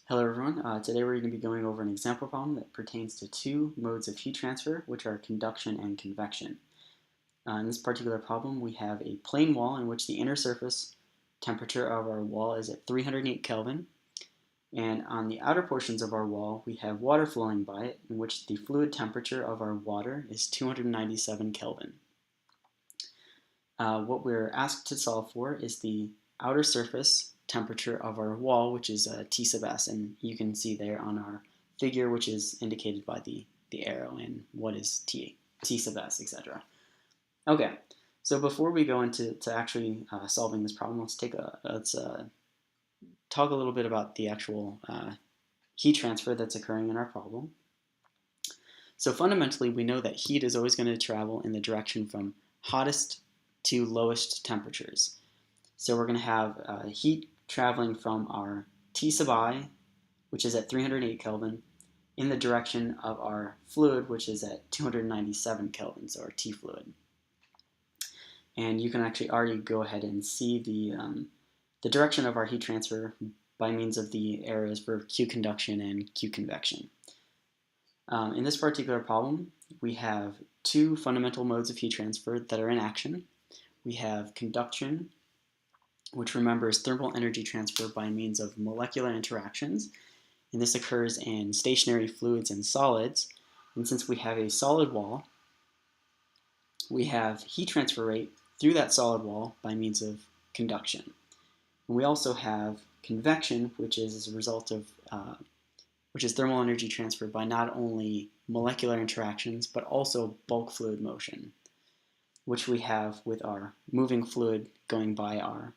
Hello everyone, today we're going to be going over an example problem that pertains to two modes of heat transfer, which are conduction and convection. In this particular problem, we have a plane wall in which the inner surface temperature of our wall is at 308 Kelvin, and on the outer portions of our wall, we have water flowing by it, in which the fluid temperature of our water is 297 Kelvin. What we're asked to solve for is the outer surface temperature of our wall, which is T sub s, and you can see there on our figure, which is indicated by the arrow, and what is T sub s, etc. Okay, so before we go into actually solving this problem, let's talk a little bit about the actual heat transfer that's occurring in our problem. So fundamentally, we know that heat is always going to travel in the direction from hottest to lowest temperatures. So we're going to have heat traveling from our T sub I, which is at 308 Kelvin, in the direction of our fluid, which is at 297 Kelvin, so our T fluid. And you can actually already go ahead and see the direction of our heat transfer by means of the arrows for Q conduction and Q convection. In this particular problem, we have two fundamental modes of heat transfer that are in action. We have conduction, which remember is thermal energy transfer by means of molecular interactions, and this occurs in stationary fluids and solids. And since we have a solid wall, we have heat transfer rate through that solid wall by means of conduction. And we also have convection, which is as a result of which is thermal energy transfer by not only molecular interactions but also bulk fluid motion, which we have with our moving fluid going by our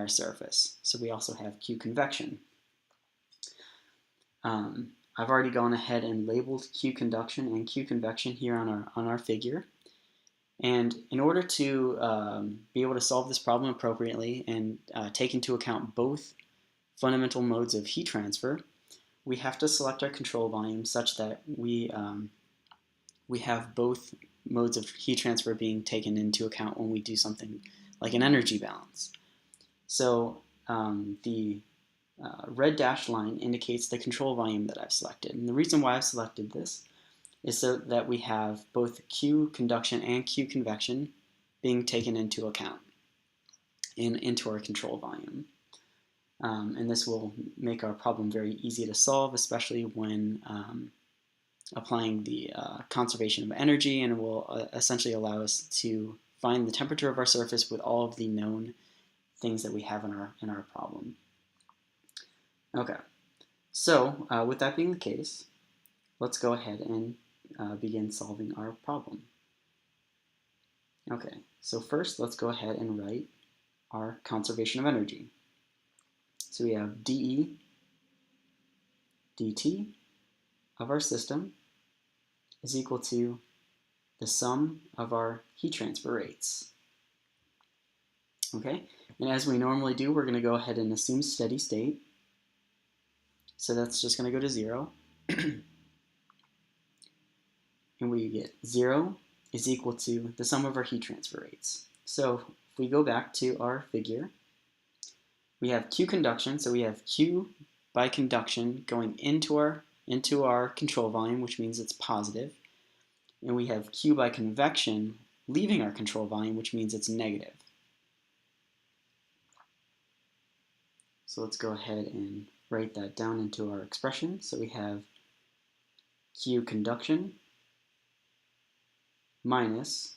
surface. So we also have Q convection. I've already gone ahead and labeled Q conduction and Q convection here on our figure. And in order to be able to solve this problem appropriately and take into account both fundamental modes of heat transfer, we have to select our control volume such that we have both modes of heat transfer being taken into account when we do something like an energy balance. So the red dashed line indicates the control volume that I've selected. And the reason why I've selected this is so that we have both Q conduction and Q convection being taken into account into our control volume. And this will make our problem very easy to solve, especially when applying the conservation of energy, and it will essentially allow us to find the temperature of our surface with all of the known things that we have in our problem. Okay, so with that being the case, let's go ahead and begin solving our problem. Okay, so first let's go ahead and write our conservation of energy. So we have dE dt of our system is equal to the sum of our heat transfer rates. Okay, and as we normally do, we're going to go ahead and assume steady state. So that's just going to go to 0. And we get 0 is equal to the sum of our heat transfer rates. So if we go back to our figure, we have Q conduction, so we have Q by conduction going into our control volume, which means it's positive. And we have Q by convection leaving our control volume, which means it's negative. So let's go ahead and write that down into our expression. So we have Q conduction minus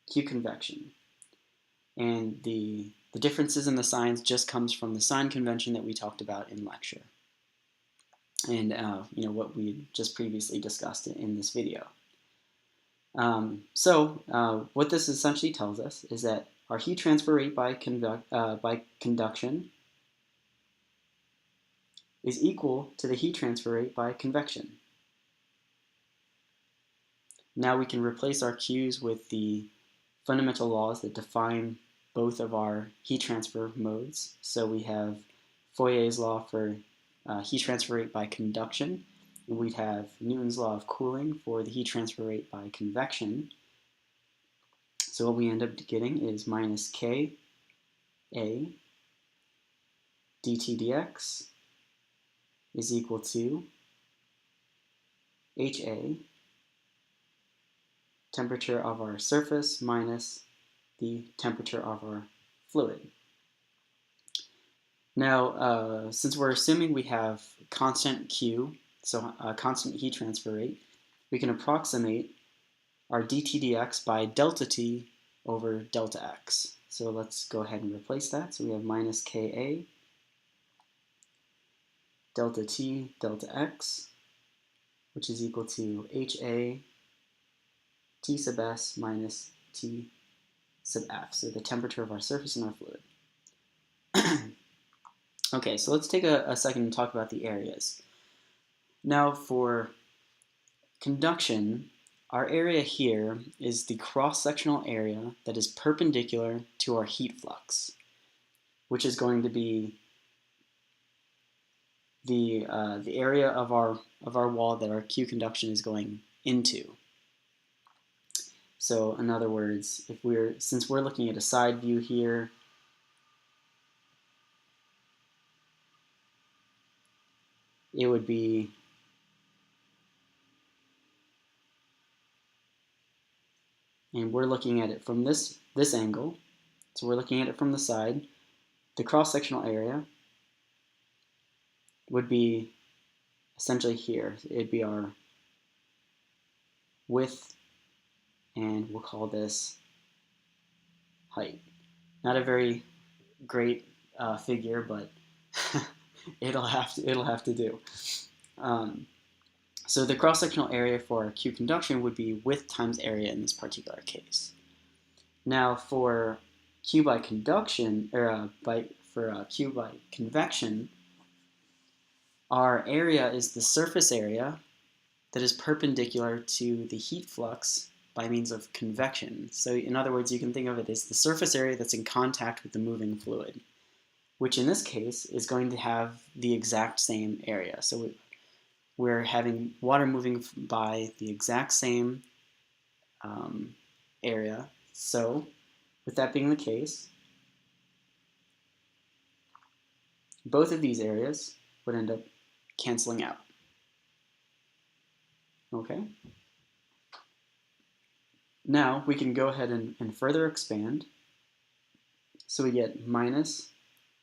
Q convection. And the differences in the signs just comes from the sign convention that we talked about in lecture. And what we just previously discussed in this video. What this essentially tells us is that our heat transfer rate by conduction is equal to the heat transfer rate by convection. Now we can replace our Q's with the fundamental laws that define both of our heat transfer modes. So we have Fourier's law for heat transfer rate by conduction, and we'd have Newton's law of cooling for the heat transfer rate by convection. So what we end up getting is minus K A dt dx is equal to HA, temperature of our surface minus the temperature of our fluid. Now, since we're assuming we have constant Q, so a constant heat transfer rate, we can approximate our dT dx by delta T over delta X. So let's go ahead and replace that. So we have minus Ka delta T delta X, which is equal to HA T sub S minus T sub F, so the temperature of our surface and our fluid. Okay, so let's take a second and talk about the areas. Now for conduction, our area here is the cross-sectional area that is perpendicular to our heat flux, which is going to be the area of our wall that our Q conduction is going into. So in other words, since we're looking at a side view here, it would be and we're looking at it from this angle. So we're looking at it from the side. The cross-sectional area would be essentially here. It'd be our width, and we'll call this height. Not a very great figure, but it'll have to do. So the cross-sectional area for Q conduction would be width times area in this particular case. Now for Q by conduction, or Q by convection, our area is the surface area that is perpendicular to the heat flux by means of convection. So in other words, you can think of it as the surface area that's in contact with the moving fluid, which in this case is going to have the exact same area. So we're having water moving by the exact same area. So with that being the case, both of these areas would end up canceling out. Okay? Now we can go ahead and further expand. So we get minus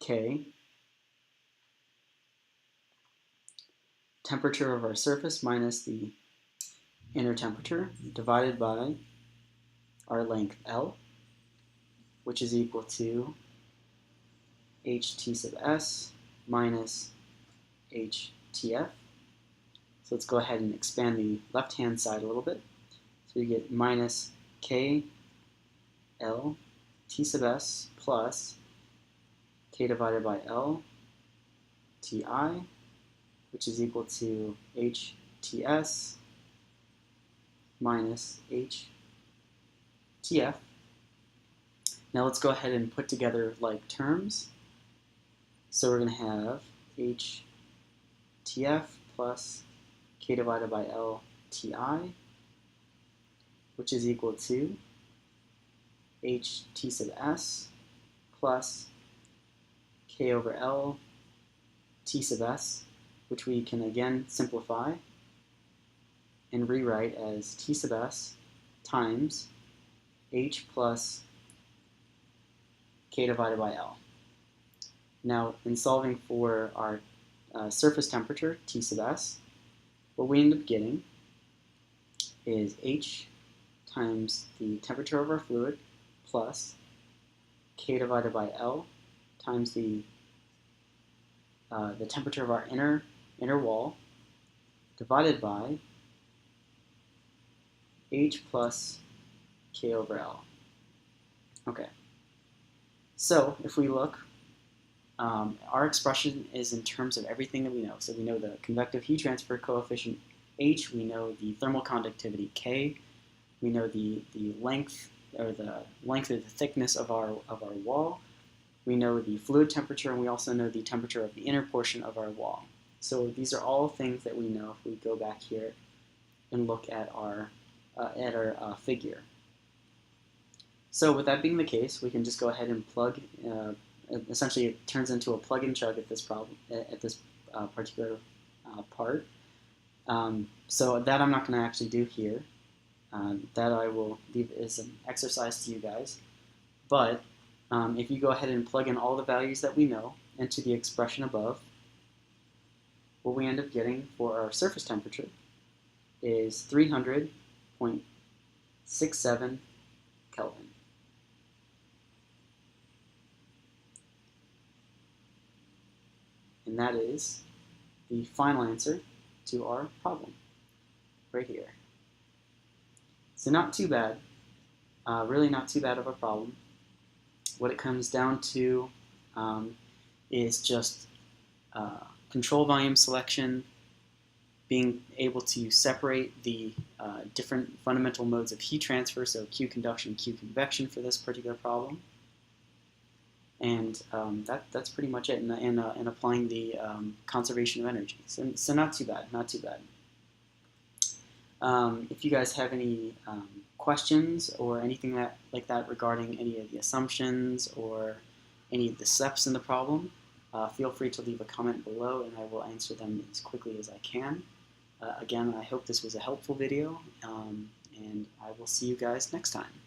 K temperature of our surface minus the inner temperature divided by our length L, which is equal to HT sub S minus HTF. So let's go ahead and expand the left-hand side a little bit. So we get minus K L T sub S plus K divided by L Ti, which is equal to HTS minus HTF. Now let's go ahead and put together like terms. So we're going to have HTF plus K divided by L Ti, which is equal to HT sub S plus K over L T sub S, which we can again simplify and rewrite as T sub S times H plus K divided by L. Now, in solving for our surface temperature, T sub S, what we end up getting is H times the temperature of our fluid plus K divided by L times the temperature of our inner wall divided by H plus K over L. Okay. So if we look, our expression is in terms of everything that we know. So we know the convective heat transfer coefficient H, we know the thermal conductivity K, we know the length or the thickness of our wall, we know the fluid temperature, and we also know the temperature of the inner portion of our wall. So these are all things that we know if we go back here and look at our figure. So with that being the case, we can just go ahead and plug. Essentially, it turns into a plug and chug at this problem, at this particular part. So that I'm not going to actually do here. That I will leave as an exercise to you guys. But if you go ahead and plug in all the values that we know into the expression above, what we end up getting for our surface temperature is 300.67 Kelvin. And that is the final answer to our problem right here. So not too bad, really not too bad of a problem. What it comes down to is just control volume selection, being able to separate the different fundamental modes of heat transfer, so Q conduction, Q convection for this particular problem. And that's pretty much it, and applying the conservation of energy. So not too bad, not too bad. If you guys have any questions or anything like that regarding any of the assumptions or any of the steps in the problem, feel free to leave a comment below and I will answer them as quickly as I can. Again, I hope this was a helpful video, and I will see you guys next time.